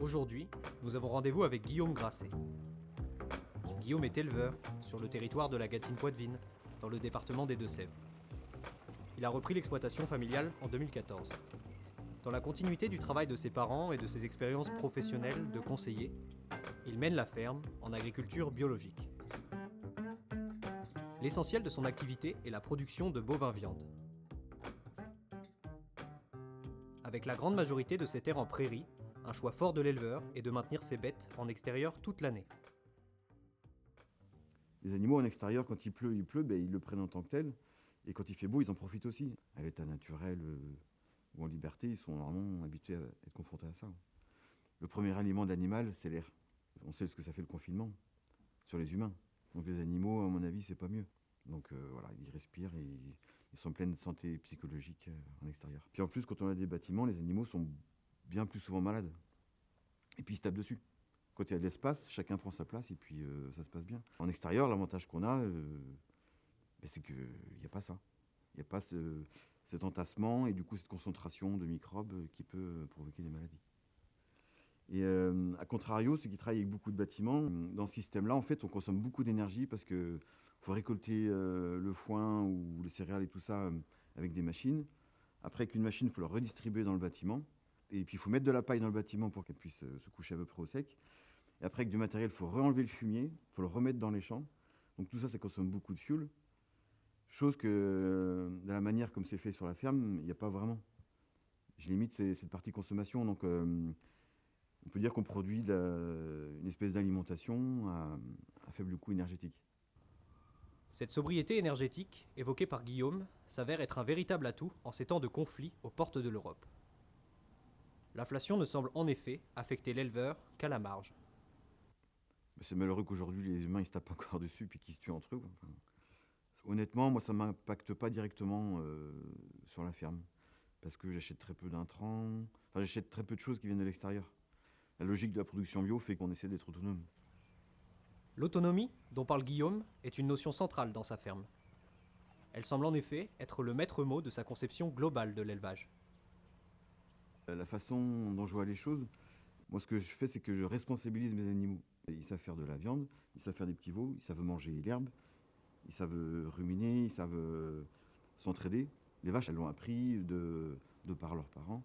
Aujourd'hui, nous avons rendez-vous avec Guillaume Grasset. Guillaume est éleveur sur le territoire de la Gâtine-Poitevine, dans le département des Deux-Sèvres. Il a repris l'exploitation familiale en 2014. Dans la continuité du travail de ses parents et de ses expériences professionnelles de conseiller, il mène la ferme en agriculture biologique. L'essentiel de son activité est la production de bovins viande. Avec la grande majorité de ses terres en prairie, un choix fort de l'éleveur est de maintenir ses bêtes en extérieur toute l'année. Les animaux en extérieur, quand il pleut, ils le prennent en tant que tel. Et quand il fait beau, ils en profitent aussi. À l'état naturel ou en liberté, ils sont normalement habitués à être confrontés à ça. Le premier aliment de l'animal, c'est l'air. On sait ce que ça fait le confinement sur les humains. Donc les animaux, à mon avis, c'est pas mieux. Donc voilà, ils respirent et ils sont en pleine santé psychologique en extérieur. Puis en plus, quand on a des bâtiments, les animaux sont bien plus souvent malades. Et puis ils se tapent dessus. Quand il y a de l'espace, chacun prend sa place et puis ça se passe bien. En extérieur, l'avantage qu'on a, c'est qu'il n'y a pas ça. Il n'y a pas cet entassement et du coup cette concentration de microbes qui peut provoquer des maladies. Et à contrario, ceux qui travaillent avec beaucoup de bâtiments, dans ce système-là, en fait, on consomme beaucoup d'énergie parce qu'il faut récolter le foin ou les céréales et tout ça avec des machines. Après, avec une machine, il faut le redistribuer dans le bâtiment. Et puis, il faut mettre de la paille dans le bâtiment pour qu'elle puisse se coucher à peu près au sec. Et après, avec du matériel, il faut re-enlever le fumier, il faut le remettre dans les champs. Donc tout ça, ça consomme beaucoup de fioul. Chose que, de la manière comme c'est fait sur la ferme, il n'y a pas vraiment. Je limite cette partie consommation. Donc, on peut dire qu'on produit une espèce d'alimentation à faible coût énergétique. Cette sobriété énergétique, évoquée par Guillaume, s'avère être un véritable atout en ces temps de conflit aux portes de l'Europe. L'inflation ne semble en effet affecter l'éleveur qu'à la marge. C'est malheureux qu'aujourd'hui les humains ils se tapent encore dessus puis qu'ils se tuent entre eux. Enfin, honnêtement, moi ça ne m'impacte pas directement sur la ferme. Parce que j'achète très peu d'intrants, j'achète très peu de choses qui viennent de l'extérieur. La logique de la production bio fait qu'on essaie d'être autonome. L'autonomie, dont parle Guillaume, est une notion centrale dans sa ferme. Elle semble en effet être le maître mot de sa conception globale de l'élevage. La façon dont je vois les choses, moi ce que je fais c'est que je responsabilise mes animaux. Ils savent faire de la viande, ils savent faire des petits veaux, ils savent manger l'herbe, ils savent ruminer, ils savent s'entraider. Les vaches, elles l'ont appris de par leurs parents.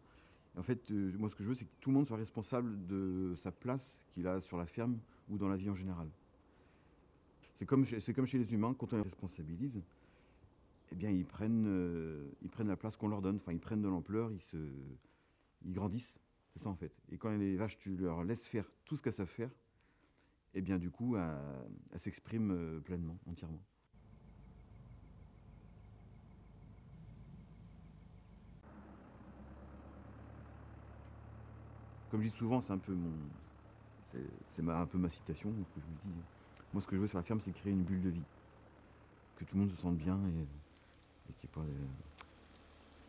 Et en fait, moi ce que je veux c'est que tout le monde soit responsable de sa place qu'il a sur la ferme ou dans la vie en général. C'est comme chez les humains, quand on les responsabilise, eh bien ils prennent la place qu'on leur donne, enfin ils prennent de l'ampleur, ils grandissent, c'est ça en fait. Et quand les vaches, tu leur laisses faire tout ce qu'elles savent faire, et bien du coup, elles s'expriment pleinement, entièrement. Comme je dis souvent, c'est un peu un peu ma citation, donc je me dis, moi ce que je veux sur la ferme, c'est créer une bulle de vie, que tout le monde se sente bien et qu'il n'y ait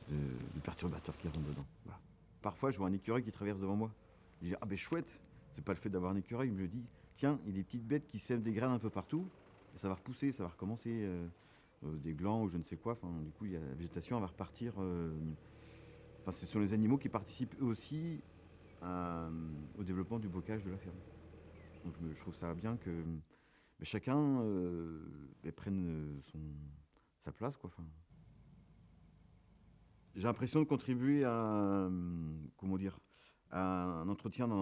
pas de perturbateurs qui rentrent dedans. Voilà. Parfois, je vois un écureuil qui traverse devant moi. Je dis, ah ben chouette, c'est pas le fait d'avoir un écureuil, mais je dis, tiens, il y a des petites bêtes qui sèment des graines un peu partout, et ça va repousser, ça va recommencer des glands ou je ne sais quoi. Enfin, du coup, la végétation elle va repartir. Enfin, ce sont les animaux qui participent eux aussi au développement du bocage de la ferme. Donc je trouve ça bien que chacun prenne sa place, quoi. Enfin, j'ai l'impression de contribuer à un entretien d'un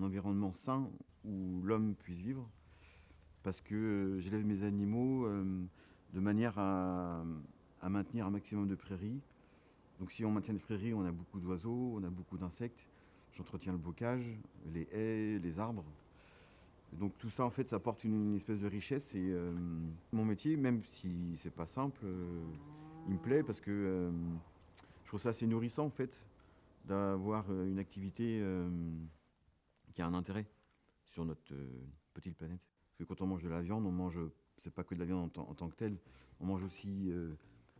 environnement sain où l'homme puisse vivre, parce que j'élève mes animaux de manière à maintenir un maximum de prairies. Donc si on maintient les prairies, on a beaucoup d'oiseaux, on a beaucoup d'insectes, j'entretiens le bocage, les haies, les arbres. Donc tout ça en fait ça apporte une espèce de richesse et mon métier, même si c'est pas simple, il me plaît parce que je trouve ça assez nourrissant en fait d'avoir une activité qui a un intérêt sur notre petite planète. Parce que quand on mange de la viande, c'est pas que de la viande en tant que telle, on mange aussi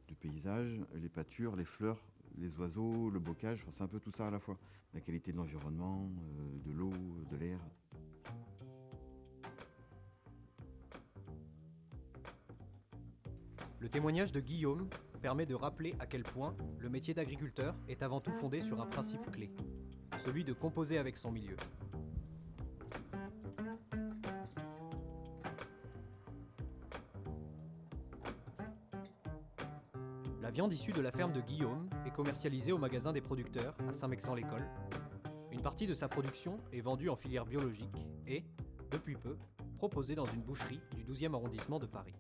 du paysage, les pâtures, les fleurs, les oiseaux, le bocage, enfin, c'est un peu tout ça à la fois. La qualité de l'environnement, de l'eau, de l'air. Le témoignage de Guillaume permet de rappeler à quel point le métier d'agriculteur est avant tout fondé sur un principe clé, celui de composer avec son milieu. La viande issue de la ferme de Guillaume est commercialisée au magasin des producteurs à Saint-Mexan-l'École. Une partie de sa production est vendue en filière biologique et, depuis peu, proposée dans une boucherie du 12e arrondissement de Paris.